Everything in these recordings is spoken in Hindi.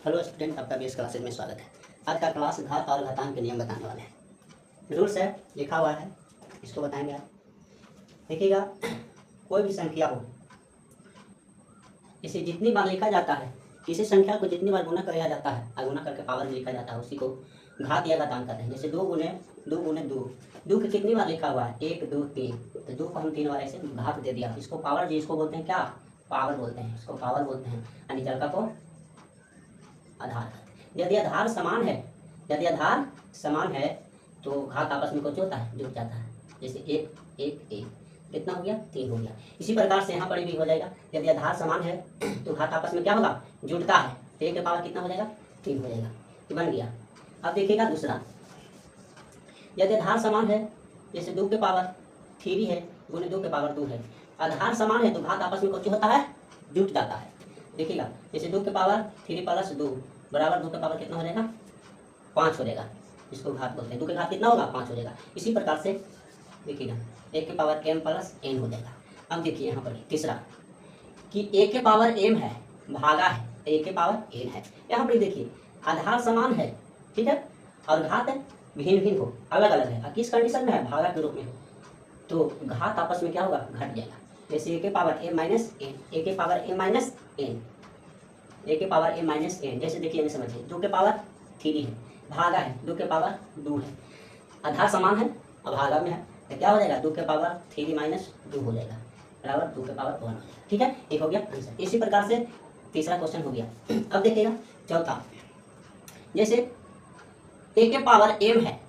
हेलो स्टूडेंट, आपका बेस क्लासेज में स्वागत है। आज का क्लास घात और घातांक के नियम बताने वाले हैं। रूल्स है, लिखा हुआ है, इसको बताएंगे आप। देखिएगा, कोई भी संख्या हो, इसे जितनी बार लिखा जाता है, किसी संख्या को जितनी बार गुना किया जाता है और गुना करके पावर में लिखा जाता है, उसी को घात या घातांक कहते हैं। जैसे 2 गुने 2, 2 की कितनी बार लिखा हुआ है? 1 2 3, तो 2 को हम 3 बार ऐसे घात दे दिया। इसको पावर जी, इसको बोलते हैं क्या? पावर बोलते हैं, इसको पावर बोलते हैं। यानी जड़का को आधार। यदि आधार समान है तो घात आपस में कुछ होता है, जुड़ जाता है। जैसे 1 1 1 कितना हो गया? 3 हो गया। इसी प्रकार से यहाँ पर भी हो जाएगा। यदि आधार समान है तो घात आपस में क्या होगा? जुड़ता है। तो 1 के पावर कितना हो जाएगा? 3 हो जाएगा। ये बन गया। अब देखिएगा दूसरा, यदि आधार समान है, जैसे 2 के पावर 3 है गुने 2 के पावर 2 है। आधार समान है तो घात आपस में कुछ होता है, जुट जाता है। देखिएगा, जैसे 2 के पावर 3 प्लस 2 बराबर 2 के पावर कितना हो जाएगा? 5 हो जाएगा। इसको घात बोलते हैं। 2 के घात कितना होगा? 5 हो जाएगा। इसी प्रकार से देखिएगा, 1 के पावर m प्लस n हो जाएगा। अब देखिए यहाँ पर तीसरा कि 1 के पावर m है, भागा है, 1 के पावर n है। यहाँ पर देखिए, आधार समान है, ठीक है, और घात भिन्न भिन्न हो, अलग अलग है। किस कंडीशन में है? भागा के रूप में हो, तो घात आपस में क्या होगा? घट जाएगा। जैसे 1 के पावर m माइनस n, 1 के पावर m माइनस n, 1 के पावर m माइनस n। जैसे देखिए, नहीं समझिए, 2 के पावर 3 है, भागा है, 2 के पावर 2 है। आधार समान है और भागा में है, तो क्या हो जाएगा? 2 के पावर 3 माइनस 2 हो जाएगा, बराबर 2 के पावर 1 हो जाएगा। ठीक है, एक हो गया आंसर। इसी प्रकार से तीसरा क्वेश्चन हो गया। अब देखिएगा चौथा, जैसे 1 के पावर m है,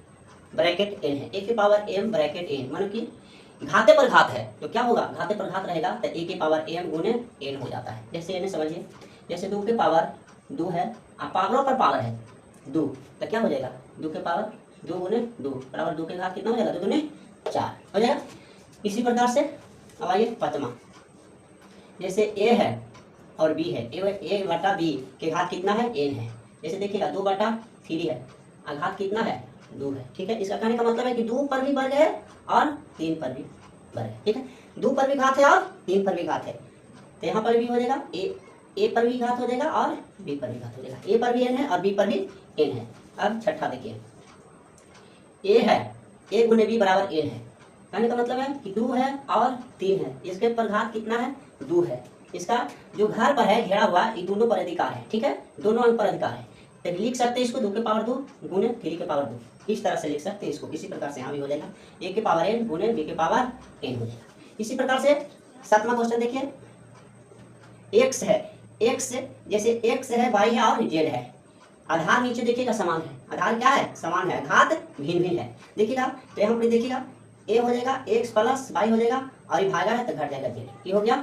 ब्रैकेट n है। 1 के पावर m ब्रैकेट n, मानो कि घाते पर घात है, तो क्या होगा? घाते पर घात रहेगा तो 1 के पावर m गुने n हो जाता है। जैसे n समझिए, जैसे 2 के पावर 2 है और पावरों पर पावर है 2, तो क्या हो जाएगा? 2 के पावर 2 गुने 2 बराबर 2 के घात कितना हो जाएगा? 2 गुने 4 हो जाएगा। इसी प्रकार से अब आइए पांचवा, जैसे a है और b है, a बटा b के घात कितना है? n है। जैसे देखिएगा 2 बटा 3 है और घात कितना है? 2 है। ठीक है, इसका कहने का मतलब है कि 2 पर भी वर्ग है और 3 पर भी वर्ग है। ठीक है, 2 पर भी घात है और 3 पर भी घात है, तो यहाँ पर भी हो जाएगा a पर भी घात हो जाएगा और b पर भी घात हो जाएगा। a पर भी n है और b पर भी n है। अब छठा देखिए, a है, a गुने b बराबर n है। कहने का मतलब है कि 2 है और 3 है, इसके पर घात कितना है? 2 है। इसका जो घर पर है घेरा हुआ, ये दोनों पर अधिकार है। ठीक है, दोनों अंक पर अधिकार है, तो लिख सकते हैं इसको 2 के पावर 2 गुने 3 के पावर 2, इस तरह से लिख सकते हैं इसको। इसी प्रकार से यहाँ भी हो जाएगा 1 के पावर n गुने b के पावर n हो जाएगा। इसी प्रकार से सातवां क्वेश्चन देखिए, x है, x जैसे x है, y है और z है। आधार नीचे देखिएगा समान है, आधार क्या है? समान है, घात भिन्न भिन्न है। देखिएगा, तो यहाँ पर देखिएगा a हो जाएगा x प्लस y हो जाएगा और ये भागा है तो घट जाएगा z। ये हो गया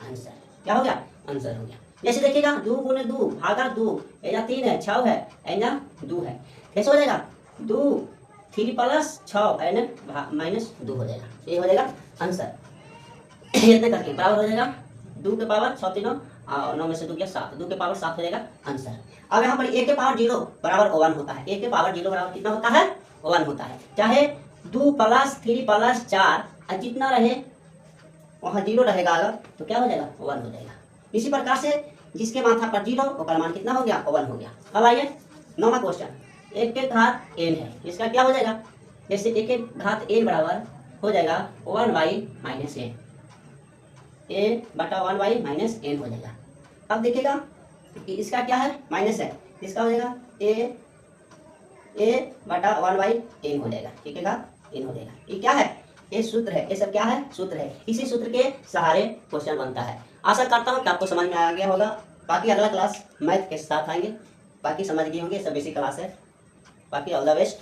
आंसर। क्या हो गया? आंसर हो गया। जैसे देखिएगा 2 गुने 2 भागा 2, या 3 है, 6 है, या 2 है, कैसे हो जाएगा? 2 3 प्लस 6 एन माइनस 2 हो जाएगा। ये हो जाएगा आंसर। इतने करके बराबर हो जाएगा 2 के पावर 6 3 और 9 में से 2 गया 7, 2 के पावर 7 हो जाएगा आंसर। अब यहाँ पर 1 के पावर 0 बराबर 1 होता है। 1 के पावर 0 बराबर कितना होता है? 1 होता है। चाहे 2 प्लस 3 प्लस 4 जितना रहे वहाँ 0 रहेगा अगर, तो क्या हो जाएगा? 1 हो जाएगा। इसी प्रकार से जिसके माथा पर 0 उसका मान कितना हो गया? 1 हो गया। अब आइए 9वां क्वेश्चन, 1 के घात n है, इसका क्या हो जाएगा? जैसे 1 के घात n बराबर हो जाएगा 1y माइनस n, a बटा 1y माइनस n हो जाएगा। अब देखिएगा इसका क्या है? माइनस है, इसका हो जाएगा a बटा 1y n हो जाएगा। ठीक है, n हो जाएगा। ये क्या है? ये सूत्र है, ये सब क्या है? सूत्र है। इसी सूत्र के सहारे क्वेश्चन बनता है। आशा करता हूँ कि आपको समझ में आ गया होगा। बाकी अगला क्लास मैथ के साथ आएंगे, बाकी समझ गए होंगे, सब इसी क्लास है। बाकी ऑल द बेस्ट।